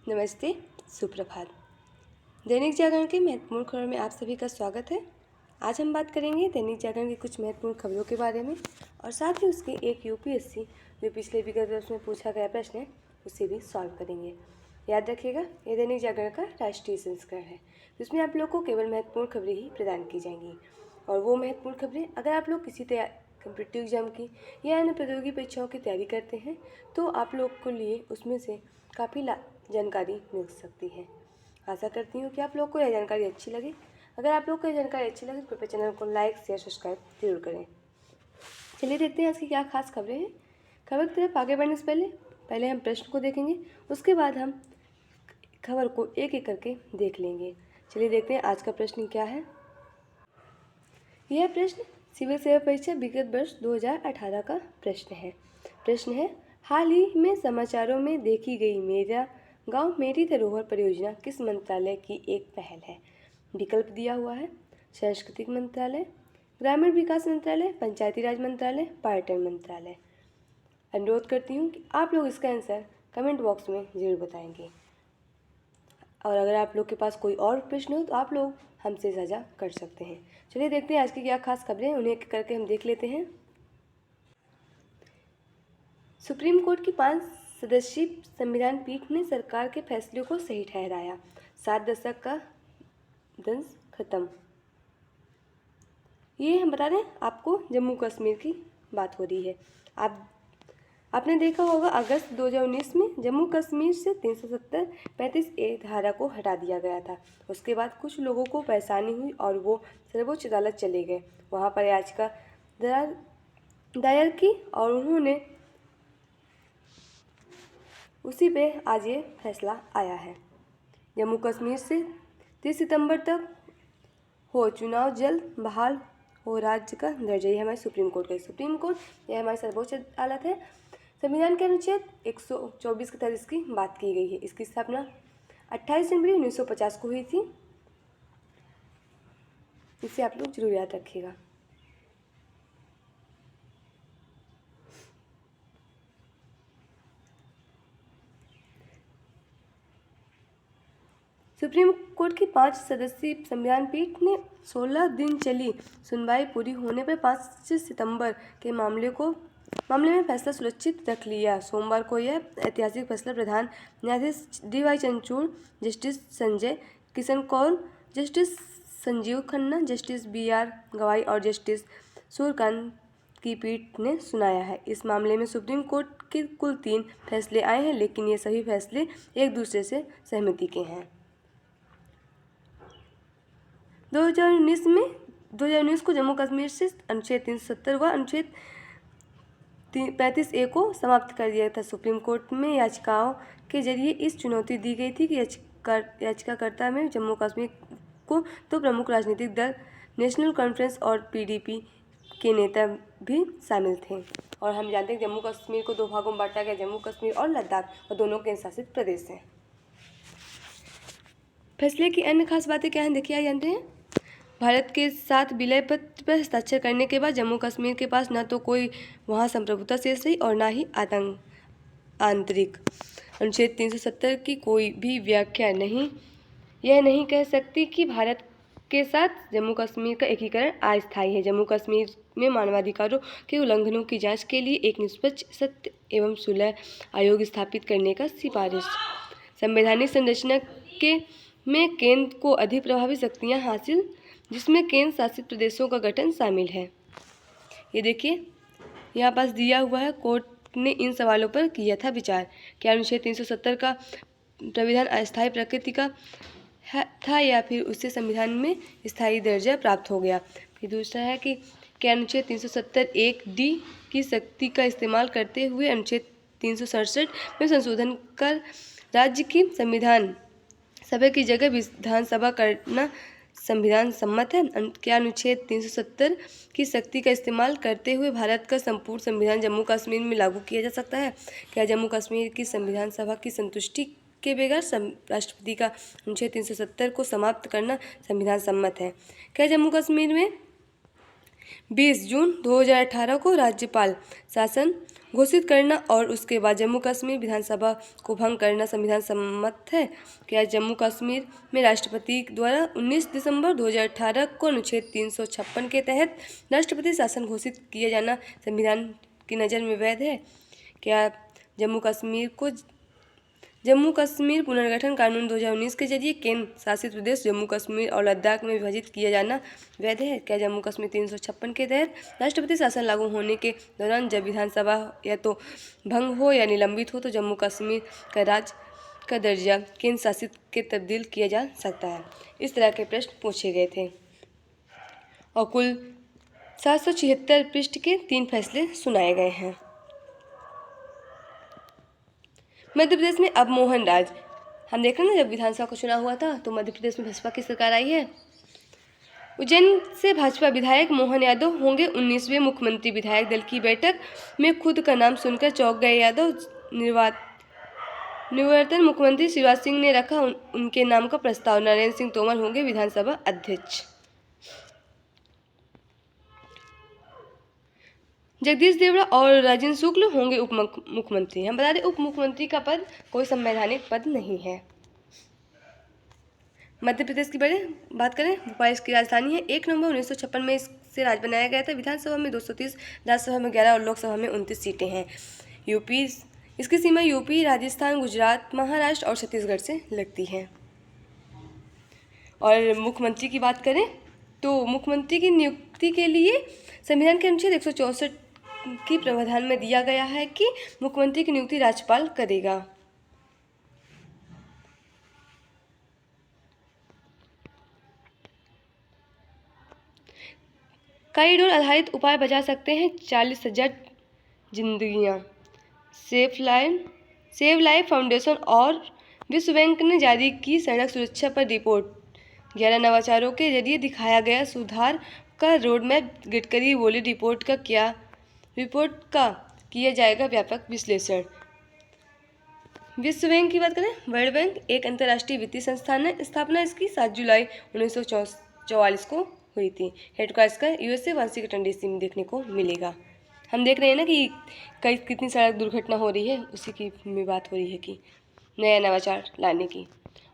नमस्ते, सुप्रभात। दैनिक जागरण के महत्वपूर्ण खबरों में आप सभी का स्वागत है। आज हम बात करेंगे दैनिक जागरण की कुछ महत्वपूर्ण खबरों के बारे में और साथ ही उसके एक यूपीएससी जो पिछले विगत वर्ष में पूछा गया प्रश्न है उसे भी सॉल्व करेंगे। याद रखिएगा, ये दैनिक जागरण का राष्ट्रीय संस्करण है जिसमें आप लोग को केवल महत्वपूर्ण खबरें ही प्रदान की जाएंगी। और वो महत्वपूर्ण खबरें अगर आप लोग किसी कम्पिटिटिव एग्जाम की या अन्य प्रतियोगी परीक्षाओं की तैयारी करते हैं तो आप लोग के लिए उसमें से काफ़ी जानकारी मिल सकती है। आशा करती हूँ कि आप लोग को यह जानकारी अच्छी लगे। अगर आप लोग को यह जानकारी अच्छी लगे तो कृपया चैनल को लाइक शेयर सब्सक्राइब जरूर करें। चलिए देखते हैं आज की क्या खास खबरें हैं। खबर की तरफ आगे बढ़ने से पहले हम प्रश्न को देखेंगे, उसके बाद हम खबर को एक एक करके देख लेंगे। चलिए देखते हैं आज का प्रश्न क्या है। यह प्रश्न सिविल सेवा परीक्षा विगत वर्ष 2018 का प्रश्न है, हाल ही में समाचारों में देखी गई मेरा गांव मेरी धरोहर परियोजना किस मंत्रालय की एक पहल है। विकल्प दिया हुआ है सांस्कृतिक मंत्रालय, ग्रामीण विकास मंत्रालय, पंचायती राज मंत्रालय, पर्यटन मंत्रालय। अनुरोध करती हूँ कि आप लोग इसका आंसर कमेंट बॉक्स में ज़रूर बताएंगे और अगर आप लोग के पास कोई और प्रश्न हो तो आप लोग हमसे साझा कर सकते हैं। चलिए देखते हैं आज की क्या खास खबरें, उन्हें एक करके हम देख लेते हैं। सुप्रीम कोर्ट की 5 सदस्यीय संविधान पीठ ने सरकार के फैसले को सही ठहराया। 7 दशक का दंश खत्म। ये हम बता दें आपको, जम्मू कश्मीर की बात हो रही है। आपने देखा होगा अगस्त 2019 में जम्मू कश्मीर से 370-35A धारा को हटा दिया गया था। उसके बाद कुछ लोगों को परेशानी हुई और वो सर्वोच्च अदालत चले गए, वहाँ पर याचिका दायर की और उन्होंने उसी पे आज ये फैसला आया है। जम्मू कश्मीर से 30 सितंबर तक हो चुनाव जल्द बहाल हो राज्य का दर्जा। ये हमारे सुप्रीम कोर्ट यह हमारी सर्वोच्च अदालत है। संविधान के अनुच्छेद 124 के तहत इसकी बात की गई है। इसकी स्थापना 28 जनवरी 1950 को हुई थी। इसे आप लोग जरूर याद रखिएगा। सुप्रीम कोर्ट की 5 सदस्यीय संविधान पीठ ने 16 दिन चली सुनवाई पूरी होने पर 5 सितंबर के मामले में फैसला सुरक्षित रख लिया। सोमवार को यह ऐतिहासिक फैसला प्रधान न्यायाधीश DY Chandrachud, justice Sanjay Kishan Kaul, justice Sanjiv Khanna, justice BR Gavai और जस्टिस सूर्यकांत की पीठ ने सुनाया है। इस मामले में सुप्रीम कोर्ट के कुल 3 फैसले आए हैं, लेकिन ये सभी फैसले एक दूसरे से सहमति के हैं। 2019 को जम्मू कश्मीर से अनुच्छेद 370 व अनुच्छेद 35A को समाप्त कर दिया था। सुप्रीम कोर्ट में याचिकाओं के जरिए इस चुनौती दी गई थी कि याचिकाकर्ता में जम्मू कश्मीर को 2 प्रमुख राजनीतिक दल नेशनल कॉन्फ्रेंस और PDP के नेता भी शामिल थे। और हम जानते हैं जम्मू कश्मीर को 2 भागों में बांटा गया, जम्मू कश्मीर और लद्दाख, और दोनों केंद्र शासित प्रदेश हैं। फैसले की अन्य खास बातें क्या हैं, देखिए जानते हैं। भारत के साथ विलय पत्र पर हस्ताक्षर करने के बाद जम्मू कश्मीर के पास न तो कोई वहाँ संप्रभुता शेष रही और न ही आंतरिक। अनुच्छेद 370 की कोई भी व्याख्या यह नहीं कह सकती कि भारत के साथ जम्मू कश्मीर का एकीकरण अस्थायी है। जम्मू कश्मीर में मानवाधिकारों के उल्लंघनों की जांच के लिए एक निष्पक्ष, सत्य एवं सुलह आयोग स्थापित करने का सिफारिश। संवैधानिक संरचना में केंद्र को अधिक प्रभावी शक्तियाँ हासिल, जिसमें केंद्र शासित प्रदेशों का गठन शामिल है। ये देखिए यहाँ पास दिया हुआ है, कोर्ट ने इन सवालों पर किया था विचार। क्या अनुच्छेद 370 का प्राविधान अस्थायी प्रकृति का था या फिर उससे संविधान में स्थायी दर्जा प्राप्त हो गया। फिर दूसरा है कि क्या अनुच्छेद 370(1)(d) की शक्ति का इस्तेमाल करते हुए अनुच्छेद 367 में संशोधन कर राज्य की संविधान सभा की जगह विधानसभा करना संविधान सम्मत है। क्या अनुच्छेद 370 की शक्ति का इस्तेमाल करते हुए भारत का संपूर्ण संविधान जम्मू कश्मीर में लागू किया जा सकता है। क्या जम्मू कश्मीर की संविधान सभा की संतुष्टि के बगैर राष्ट्रपति का अनुच्छेद 370 को समाप्त करना संविधान सम्मत है। क्या जम्मू कश्मीर में 20 जून 2018 को राज्यपाल शासन घोषित करना और उसके बाद जम्मू कश्मीर विधानसभा को भंग करना संविधान सम्मत है? क्या जम्मू कश्मीर में राष्ट्रपति द्वारा 19 दिसंबर 2018 को अनुच्छेद 356 के तहत राष्ट्रपति शासन घोषित किया जाना संविधान की नज़र में वैध है? क्या जम्मू कश्मीर पुनर्गठन कानून 2019 के जरिए केंद्र शासित प्रदेश जम्मू कश्मीर और लद्दाख में विभाजित किया जाना वैध है? क्या जम्मू कश्मीर 356 के तहत राष्ट्रपति शासन लागू होने के दौरान जब विधानसभा या तो भंग हो या निलंबित हो तो जम्मू कश्मीर का राज्य का दर्जा केंद्र शासित के तब्दील किया जा सकता है? इस तरह के प्रश्न पूछे गए थे और कुल 776 पृष्ठ के 3 फैसले सुनाए गए हैं। मध्य प्रदेश में अब मोहन राज। हम देख रहे हैं ना, जब विधानसभा का चुनाव हुआ था तो मध्य प्रदेश में भाजपा की सरकार आई है। उज्जैन से भाजपा विधायक मोहन यादव होंगे 19वें मुख्यमंत्री। विधायक दल की बैठक में खुद का नाम सुनकर चौंक गए यादव। निवर्तमान मुख्यमंत्री शिवराज सिंह ने रखा उनके नाम का प्रस्ताव। नरेंद्र सिंह तोमर होंगे विधानसभा अध्यक्ष। जगदीश देवड़ा और राजेंद्र शुक्ल होंगे उप मुख्यमंत्री। हम बता दें उप मुख्यमंत्री का पद कोई संवैधानिक पद नहीं है। मध्य प्रदेश की बात करें, भोपाल इसकी राजधानी है। 1 नवंबर 1956 में इसे राज्य बनाया गया था। विधानसभा में 230, राज्यसभा में 11 और लोकसभा में 29 सीटें हैं। यूपी, इसकी सीमा यूपी, राजस्थान, गुजरात, महाराष्ट्र और छत्तीसगढ़ से लगती है। और मुख्यमंत्री की बात करें तो मुख्यमंत्री की नियुक्ति के लिए संविधान के अनुच्छेद 164 की प्रावधान में दिया गया है कि मुख्यमंत्री की नियुक्ति राज्यपाल करेगा। कॉरिडोर आधारित उपाय बचा सकते हैं 40,000 जिंदगियां। सेव लाइफ फाउंडेशन और विश्व बैंक ने जारी की सड़क सुरक्षा पर रिपोर्ट। 11 नवाचारों के जरिए दिखाया गया सुधार का रोडमैप। गडकरी बोले रिपोर्ट का किया जाएगा व्यापक विश्लेषण। विश्व बैंक की बात करें, वर्ल्ड बैंक एक अंतर्राष्ट्रीय वित्तीय संस्थान है। स्थापना इसकी 7 जुलाई 1944 को हुई थी। हेडक्वार्टर्स का USA वाशिंगटन DC में देखने को मिलेगा। हम देख रहे हैं ना कि कितनी सड़क दुर्घटना हो रही है, उसी की में बात हो रही है कि नया नवाचार लाने की।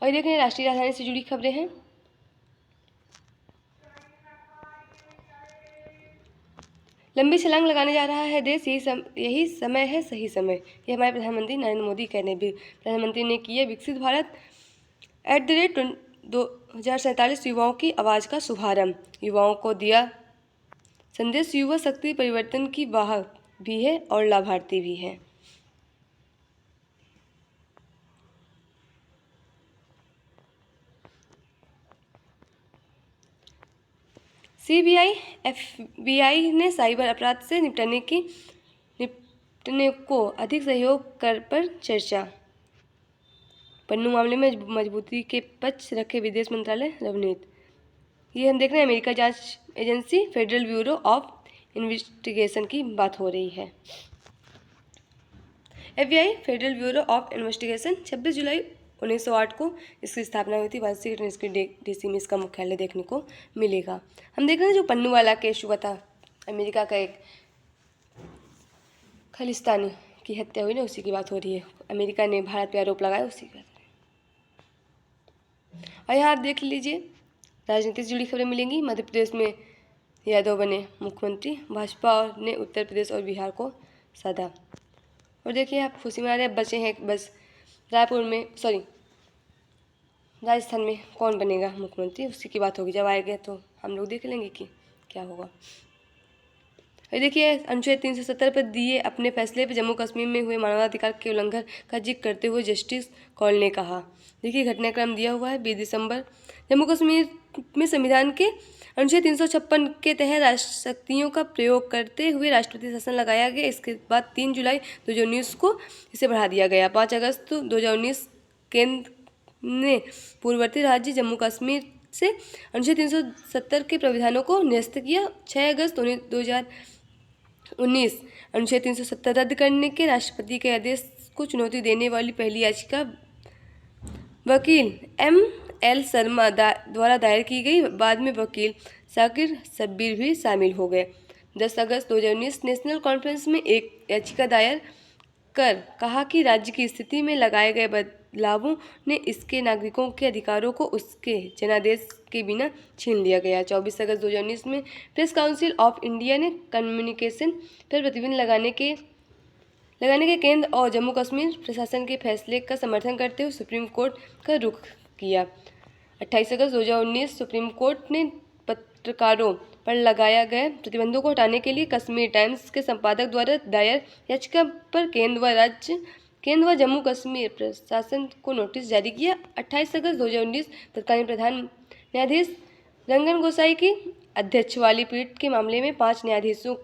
और देख रहे हैं राष्ट्रीय राजधानी से जुड़ी खबरें हैं। लंबी छलांग लगाने जा रहा है देश, यही समय है सही समय। ये हमारे प्रधानमंत्री नरेंद्र मोदी कह रहे हैं। प्रधानमंत्री ने किया विकसित भारत @ 2047 युवाओं की आवाज़ का शुभारंभ। युवाओं को दिया संदेश, युवा शक्ति परिवर्तन की वाहक भी है और लाभार्थी भी है। CBI FBI ने साइबर अपराध से निपटने को अधिक सहयोग कर पर चर्चा। पन्नू मामले में मजबूती के पक्ष रखे विदेश मंत्रालय रणनीति। ये हम देख रहे हैं अमेरिका जांच agency federal bureau of investigation की बात हो रही है। FBI federal bureau of investigation 26 जुलाई 1908 को इसकी स्थापना हुई थी। वाशिंगटन इसके DC में इसका मुख्यालय देखने को मिलेगा। हम देख रहे हैं जो पन्नू वाला केस हुआ था, अमेरिका का एक खालिस्तानी की हत्या हुई ना, उसी की बात हो रही है। अमेरिका ने भारत पर आरोप लगाया, उसी का। और यहाँ आप देख लीजिए राजनीति से जुड़ी खबरें मिलेंगी। मध्य प्रदेश में यादव बने मुख्यमंत्री। भाजपा ने उत्तर प्रदेश और बिहार को साधा। और देखिए आप खुशी मना रहे बचे हैं बस राजस्थान में कौन बनेगा मुख्यमंत्री, उसी की बात होगी। जब आएगा तो हम लोग देख लेंगे कि क्या होगा। और देखिए अनुच्छेद 370 पर दिए अपने फैसले पर जम्मू कश्मीर में हुए मानवाधिकार के उल्लंघन का जिक्र करते हुए जस्टिस कौल ने कहा। देखिए घटनाक्रम दिया हुआ है। 20 दिसंबर जम्मू कश्मीर में संविधान के अनुच्छेद 356 के तहत राष्ट्र शक्तियों का प्रयोग करते हुए राष्ट्रपति शासन लगाया गया। इसके बाद 3 जुलाई 2019 को इसे बढ़ा दिया गया। 5 अगस्त 2019 केंद्र ने पूर्ववर्ती राज्य जम्मू कश्मीर से अनुच्छेद 370 के प्रावधानों को निरस्त किया। 6 अगस्त 2019 अनुच्छेद 370 रद्द करने के राष्ट्रपति के आदेश को चुनौती देने वाली पहली याचिका वकील ML शर्मा द्वारा दायर की गई। बाद में वकील साकिर शब्बीर भी शामिल हो गए। 10 अगस्त 2019 नेशनल कॉन्फ्रेंस में एक याचिका दायर कर कहा कि राज्य की स्थिति में लगाए गए बदलावों ने इसके नागरिकों के अधिकारों को उसके जनादेश के बिना छीन लिया गया। 24 अगस्त 2019 में प्रेस काउंसिल ऑफ इंडिया ने कम्युनिकेशन पर प्रतिबंध लगाने के केंद्र और जम्मू कश्मीर प्रशासन के फैसले का समर्थन करते हुए सुप्रीम कोर्ट का रुख किया। 28 अगस्त 2019 सुप्रीम कोर्ट ने पत्रकारों पर लगाया गए प्रतिबंधों को हटाने के लिए कश्मीर टाइम्स के संपादक द्वारा दायर याचिका पर केंद्र व जम्मू कश्मीर प्रशासन को नोटिस जारी किया। 28 अगस्त 2019 तत्कालीन प्रधान न्यायाधीश रंजन गोसाई की अध्यक्ष वाली पीठ के मामले में 5 न्यायाधीशों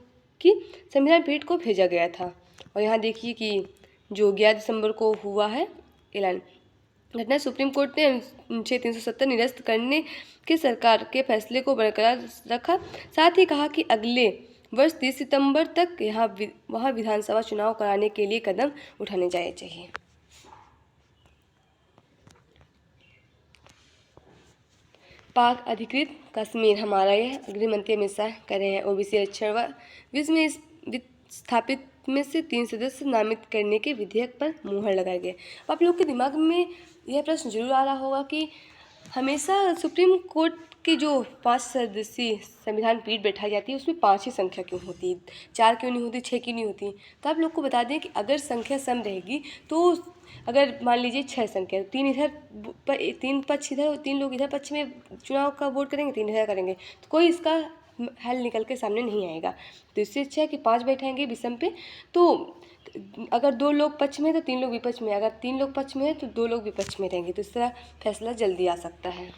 की संविधान पीठ को भेजा गया था। और यहाँ देखिए कि जो 11 दिसंबर को हुआ है ऐलान। घटना सुप्रीम कोर्ट ने अनुच्छेद 370 निरस्त करने के सरकार के फैसले को बरकरार रखा। साथ ही कहा कि अगले वर्ष 30 सितंबर तक वहाँ विधानसभा चुनाव कराने के लिए कदम उठाने जाने चाहिए। पाक अधिकृत कश्मीर हमारा यह गृह मंत्री अमित शाह कह रहे हैं। ओबीसी आरक्षण व विश्व में विस्थापित में से 3 सदस्य नामित करने के विधेयक पर मुहर लगाई गई। आप लोग के दिमाग में यह प्रश्न जरूर आ रहा होगा कि हमेशा सुप्रीम कोर्ट की जो 5 सदस्यीय संविधान पीठ बैठाई जाती है उसमें 5 ही संख्या क्यों होती, 4 क्यों नहीं होती, 6 क्यों नहीं होती। तो आप लोग को बता दें कि अगर संख्या सम रहेगी तो अगर मान लीजिए 6 संख्या, 3 इधर 3 पक्ष इधर 3 लोग इधर पक्ष में चुनाव का वोट करेंगे, 3 इधर करेंगे, तो कोई इसका हल निकल के सामने नहीं आएगा। तो इससे अच्छा है कि 5 बैठाएंगे विषम पे, तो अगर 2 लोग पक्ष में तो 3 लोग विपक्ष में, अगर 3 लोग पक्ष में है तो 2 लोग विपक्ष में रहेंगे। तो इस तरह फैसला जल्दी आ सकता है।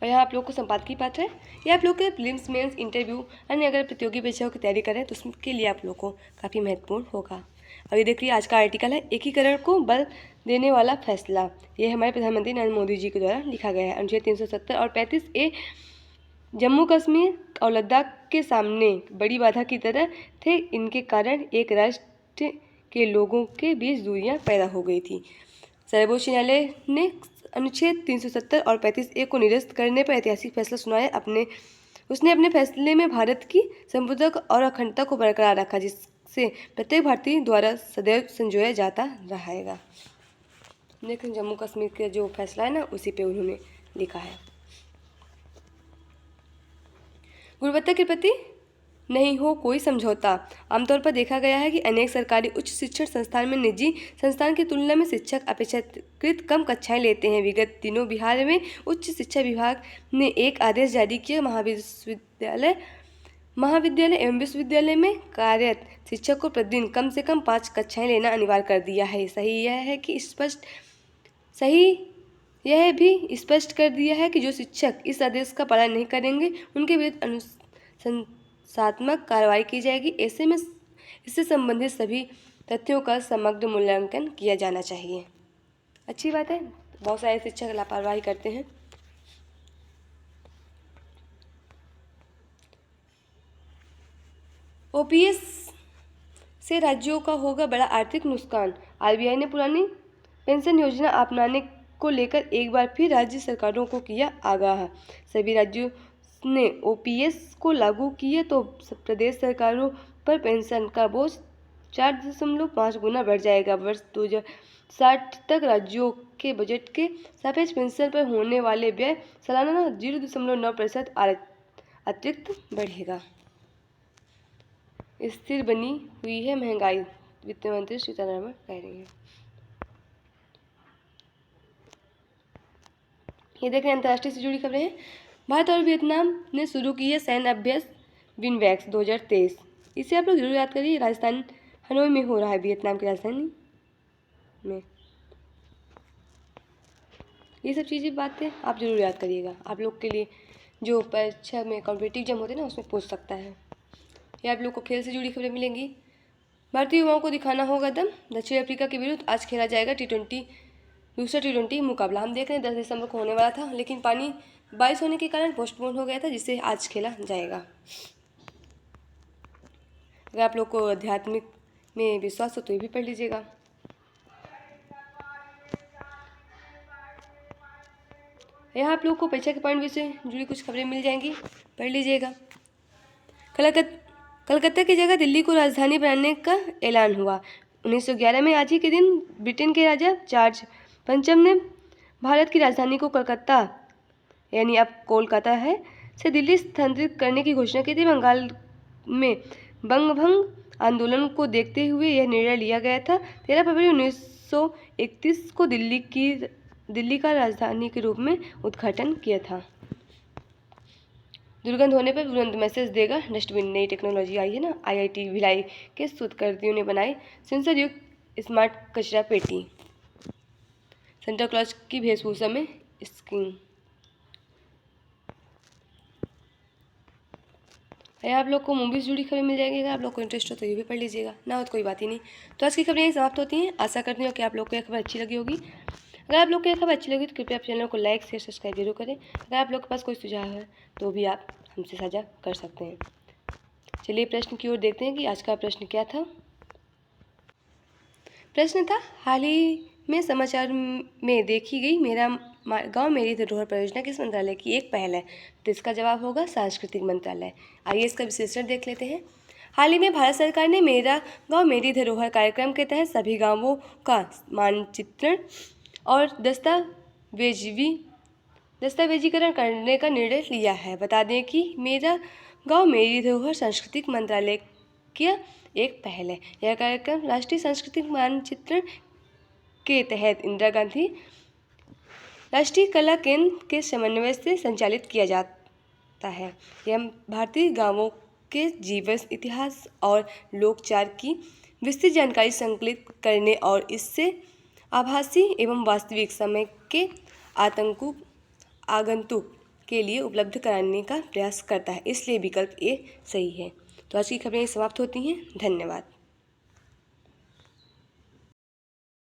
और यहाँ आप लोग को संपादकीय पाठ है। ये आप लोग के प्रीलिम्स मेंस इंटरव्यू अन्य अगर प्रतियोगी परीक्षाओं की तैयारी करें तो उसके लिए आप लोग को काफ़ी महत्वपूर्ण होगा। और ये देखिए आज का आर्टिकल है एकीकरण को बल देने वाला फैसला। ये हमारे प्रधानमंत्री नरेंद्र मोदी जी के द्वारा लिखा गया है। अनुच्छेद 370 और 35A जम्मू कश्मीर और लद्दाख के सामने बड़ी बाधा की तरह थे। इनके कारण एक राष्ट्र के लोगों के बीच दूरियां पैदा हो गई थी। सर्वोच्च न्यायालय ने अनुच्छेद 370 और 35A को निरस्त करने पर ऐतिहासिक फैसला सुनाया। उसने अपने फैसले में भारत की संप्रभुता और अखंडता को बरकरार रखा, जिससे प्रत्येक भारतीय द्वारा सदैव संजोया जाता रहेगा। लेकिन जम्मू कश्मीर का जो फैसला है ना, उसी पे उन्होंने लिखा है। गुणवत्ता के प्रति नहीं हो कोई समझौता। आमतौर पर देखा गया है कि अनेक सरकारी उच्च शिक्षण संस्थान में निजी संस्थान की तुलना में शिक्षक अपेक्षाकृत कम कक्षाएं लेते हैं। विगत दिनों बिहार में उच्च शिक्षा विभाग ने एक आदेश जारी किया। महाविद्यालय एवं विश्वविद्यालय में कार्यरत शिक्षक को प्रतिदिन कम से कम 5 कक्षाएं लेना अनिवार्य कर दिया है। यह भी स्पष्ट कर दिया है कि जो शिक्षक इस आदेश का पालन नहीं करेंगे उनके विरुद्ध अनुशासनात्मक कार्रवाई की जाएगी। ऐसे में इससे संबंधित सभी तथ्यों का समग्र मूल्यांकन किया जाना चाहिए। अच्छी बात है, बहुत सारे शिक्षक लापरवाही करते हैं। ओपीएस से राज्यों का होगा बड़ा आर्थिक नुकसान। आरबीआई ने पुरानी पेंशन योजना अपनाने को लेकर एक बार फिर राज्य सरकारों को किया आगाह। सभी राज्यों ने ओपीएस को लागू किए तो प्रदेश सरकारों पर पेंशन का बोझ 4.5 गुना बढ़ जाएगा। वर्ष 2060 तक राज्यों के बजट के सापेक्ष पेंशन पर होने वाले व्यय सालाना 0.9% अतिरिक्त बढ़ेगा। स्थिर बनी हुई है महंगाई, वित्त मंत्री सीतारमण कह रही है। ये देखें अंतर्राष्ट्रीय से जुड़ी खबरें हैं। भारत और वियतनाम ने शुरू की है सैन्य अभ्यास विनवैक्स 2023। इसे आप लोग जरूर याद करिए। राजधानी हनोई में हो रहा है, वियतनाम की राजधानी में। ये सब चीज़ें बातें आप जरूर याद करिएगा। आप लोग के लिए जो परीक्षा में कॉम्पिटिटिव एग्जाम होते हैं ना, उसमें पूछ सकता है। या आप लोग को खेल से जुड़ी खबरें मिलेंगी। भारतीय युवाओं को दिखाना होगा दम। दक्षिण अफ्रीका के विरुद्ध आज खेला जाएगा दूसरा टी20 मुकाबला। हम देख रहे हैं 10 दिसंबर को होने वाला था, लेकिन पानी बारिश होने के कारण पोस्टपोन हो गया था, जिसे आज खेला जाएगा। अगर आप लोग को आध्यात्मिक में विश्वास हो तो ये भी पढ़ लीजिएगा। यहाँ आप लोग को परीक्षा के पॉइंट से जुड़ी कुछ खबरें मिल जाएंगी, पढ़ लीजिएगा। कलकत्ता की जगह दिल्ली को राजधानी बनाने का ऐलान हुआ। 1911 में आज ही के दिन ब्रिटेन के राजा जॉर्ज पंचम ने भारत की राजधानी को कलकत्ता, यानी अब कोलकाता है, से दिल्ली स्थानांतरित करने की घोषणा की थी। बंगाल में बंगभंग आंदोलन को देखते हुए यह निर्णय लिया गया था। 13 फरवरी 1931 को दिल्ली का राजधानी के रूप में उद्घाटन किया था। दुर्गंध होने पर तुरंत मैसेज देगा डस्टबिन। नई टेक्नोलॉजी आई है ना, IIT भिलाई के शोधकर्ताओं ने बनाई सेंसर युक्त स्मार्ट कचरा पेटी। सेंटा क्लॉज की वेशभूषा में स्कीइंग। आप लोग को मूवीज़ जुड़ी खबरें मिल जाएगी। अगर आप लोग को इंटरेस्ट हो तो ये भी पढ़ लीजिएगा, ना हो तो कोई बात ही नहीं। तो आज की खबरें यही समाप्त होती हैं। आशा करती हूँ कि आप लोग को यह खबर अच्छी लगी होगी। अगर आप लोग को यह खबर अच्छी लगी तो कृपया आप चैनल को लाइक शेयर सब्सक्राइब जरूर करें। अगर आप लोग के पास कोई सुझाव है तो भी आप हमसे साझा कर सकते हैं। चलिए प्रश्न की ओर देखते हैं कि आज का प्रश्न क्या था। प्रश्न था, हाल ही में समाचार में देखी गई मेरा गांव मेरी धरोहर परियोजना किस मंत्रालय की एक पहल है? तो इसका जवाब होगा सांस्कृतिक मंत्रालय। आइए इसका विश्लेषण देख लेते हैं। हाल ही में भारत सरकार ने मेरा गांव मेरी धरोहर कार्यक्रम के तहत सभी गांवों का मानचित्रण और दस्तावेजीकरण करने का निर्णय लिया है। बता दें कि मेरा गांव मेरी धरोहर सांस्कृतिक मंत्रालय की एक पहल है। यह कार्यक्रम राष्ट्रीय सांस्कृतिक मानचित्रण के तहत इंदिरा गांधी राष्ट्रीय कला केंद्र के समन्वय से संचालित किया जाता है। यह भारतीय गांवों के जीवन, इतिहास और लोकचार की विस्तृत जानकारी संकलित करने और इससे आभासी एवं वास्तविक समय के आगंतुक के लिए उपलब्ध कराने का प्रयास करता है। इसलिए विकल्प ए सही है। तो आज की खबरें समाप्त होती हैं। धन्यवाद।